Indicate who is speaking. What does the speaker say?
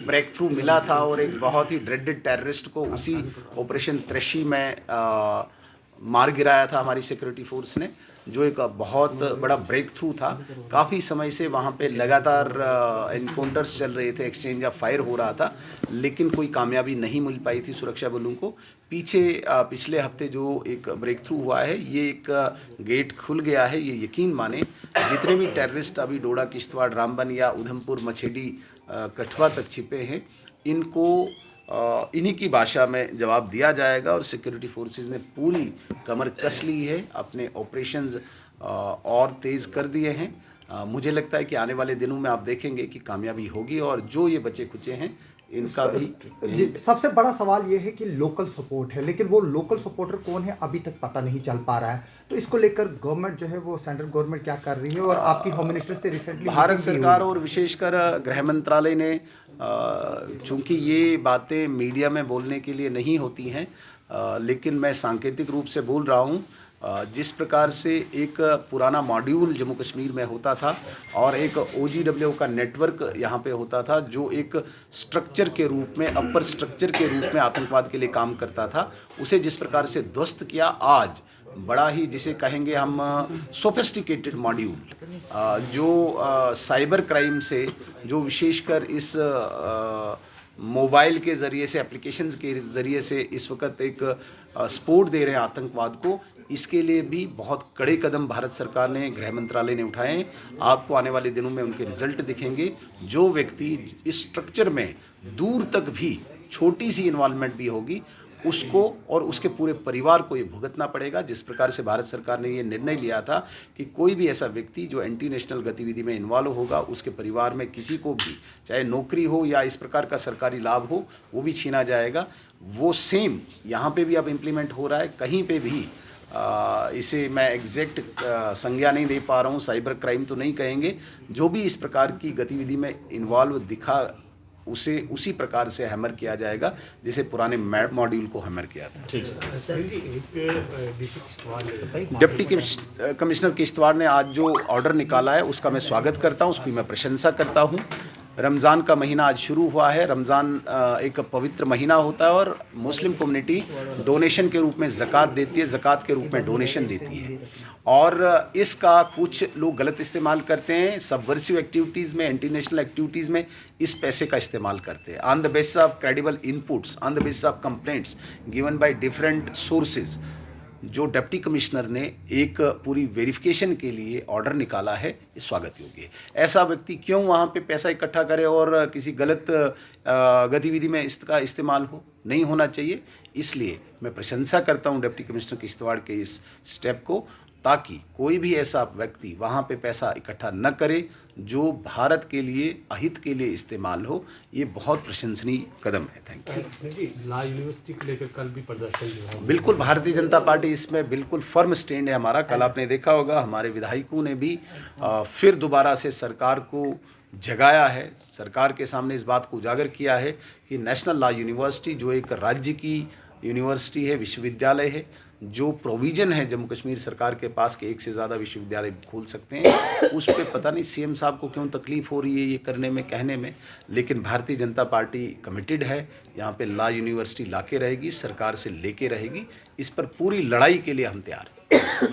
Speaker 1: Break through मिला था और एक बहुत ही ड्रेडेड टेररिस्ट को उसी ऑपरेशन त्रेशी में मार गिराया था हमारी सिक्योरिटी फोर्स ने, जो एक बहुत बड़ा ब्रेक थ्रू था। काफ़ी समय से वहाँ पे लगातार एनकाउंटर्स चल रहे थे, एक्सचेंज ऑफ फायर हो रहा था, लेकिन कोई कामयाबी नहीं मिल पाई थी सुरक्षा बलों को। पिछले हफ्ते जो एक ब्रेक थ्रू हुआ है, ये एक गेट खुल गया है। ये यकीन माने जितने भी टेररिस्ट अभी डोडा, किश्तवाड़, रामबन या उधमपुर, मछेडी, कठुआ तक छिपे हैं, इनको इन्हीं की भाषा में जवाब दिया जाएगा। और सिक्योरिटी फोर्सेस ने पूरी कमर कस ली है, अपने ऑपरेशंस और तेज़ कर दिए हैं। मुझे लगता है कि आने वाले दिनों में आप देखेंगे कि कामयाबी होगी और जो ये बचे खुचे हैं इनका भी
Speaker 2: जी। सबसे बड़ा सवाल ये है कि लोकल सपोर्ट है, लेकिन वो लोकल सपोर्टर कौन है अभी तक पता नहीं चल पा रहा है। तो इसको लेकर गवर्नमेंट जो है वो सेंट्रल गवर्नमेंट क्या कर रही है, और आपकी होम मिनिस्टर से रिसेंटली
Speaker 1: भारत सरकार और विशेषकर गृह मंत्रालय ने, चूंकि ये बातें मीडिया में बोलने के लिए नहीं होती हैं, लेकिन मैं सांकेतिक रूप से बोल रहा हूँ। जिस प्रकार से एक पुराना मॉड्यूल जम्मू कश्मीर में होता था और एक OGW का नेटवर्क यहाँ पे होता था, जो एक स्ट्रक्चर के रूप में, अपर स्ट्रक्चर के रूप में आतंकवाद के लिए काम करता था, उसे जिस प्रकार से ध्वस्त किया, आज बड़ा ही जिसे कहेंगे हम सोफिस्टिकेटेड मॉड्यूल, जो साइबर क्राइम से, जो विशेषकर इस मोबाइल के ज़रिए से, एप्लीकेशंस के ज़रिए से इस वक्त एक सपोर्ट दे रहे हैं आतंकवाद को, इसके लिए भी बहुत कड़े कदम भारत सरकार ने, गृह मंत्रालय ने उठाए हैं। आपको आने वाले दिनों में उनके रिजल्ट दिखेंगे। जो व्यक्ति इस स्ट्रक्चर में दूर तक भी छोटी सी इन्वॉल्वमेंट भी होगी, उसको और उसके पूरे परिवार को ये भुगतना पड़ेगा। जिस प्रकार से भारत सरकार ने ये निर्णय लिया था कि कोई भी ऐसा व्यक्ति जो एंटी नेशनल गतिविधि में इन्वॉल्व होगा, उसके परिवार में किसी को भी, चाहे नौकरी हो या इस प्रकार का सरकारी लाभ हो, वो भी छीना जाएगा। वो सेम यहाँ पे भी अब इम्प्लीमेंट हो रहा है। कहीं पे भी इसे मैं एग्जैक्ट संज्ञा नहीं दे पा रहा हूँ, साइबर क्राइम तो नहीं कहेंगे, जो भी इस प्रकार की गतिविधि में इन्वॉल्व दिखा, उसे उसी प्रकार से हैमर किया जाएगा जैसे पुराने मॉड्यूल को हैमर किया था।
Speaker 3: ठीक सर।
Speaker 1: डिप्टी कमिश्नर किश्तवाड़ ने आज जो ऑर्डर निकाला है, उसका मैं स्वागत करता हूँ, उसकी मैं प्रशंसा करता हूँ। रमज़ान का महीना आज शुरू हुआ है। रमज़ान एक पवित्र महीना होता है और मुस्लिम कम्युनिटी डोनेशन के रूप में ज़कात देती है, ज़कात के रूप में डोनेशन देती है, और इसका कुछ लोग गलत इस्तेमाल करते हैं। सबवर्सिव एक्टिविटीज़ में, एंटी नेशनल एक्टिविटीज़ में इस पैसे का इस्तेमाल करते हैं। On the basis of credible inputs, on the basis of complaints given by different sources, जो डिप्टी कमिश्नर ने एक पूरी वेरिफिकेशन के लिए ऑर्डर निकाला है, ये स्वागत योग्य है। ऐसा व्यक्ति क्यों वहाँ पे पैसा इकट्ठा करे और किसी गलत गतिविधि में इसका इस्तेमाल हो, नहीं होना चाहिए। इसलिए मैं प्रशंसा करता हूँ डिप्टी कमिश्नर किश्तवाड़ के इस स्टेप को, ताकि कोई भी ऐसा व्यक्ति वहाँ पे पैसा इकट्ठा न करे जो भारत के लिए, अहित के लिए इस्तेमाल हो। ये बहुत प्रशंसनीय कदम है। Thank you.
Speaker 3: ला यूनिवर्सिटी को लेकर कल भी प्रदर्शन जो है,
Speaker 1: बिल्कुल भारतीय जनता पार्टी इसमें बिल्कुल फर्म स्टैंड है हमारा। कल आपने देखा होगा हमारे विधायकों ने भी फिर दोबारा से सरकार को जगाया है, सरकार के सामने इस बात को उजागर किया है कि नेशनल लॉ यूनिवर्सिटी, जो एक राज्य की यूनिवर्सिटी है, विश्वविद्यालय है, जो प्रोविज़न है जम्मू कश्मीर सरकार के पास कि एक से ज़्यादा विश्वविद्यालय खोल सकते हैं, उस पर पता नहीं CM साहब को क्यों तकलीफ़ हो रही है ये करने में, कहने में। लेकिन भारतीय जनता पार्टी कमिटेड है, यहाँ पे लॉ यूनिवर्सिटी लाके रहेगी, सरकार से लेके रहेगी। इस पर पूरी लड़ाई के लिए हम तैयार हैं।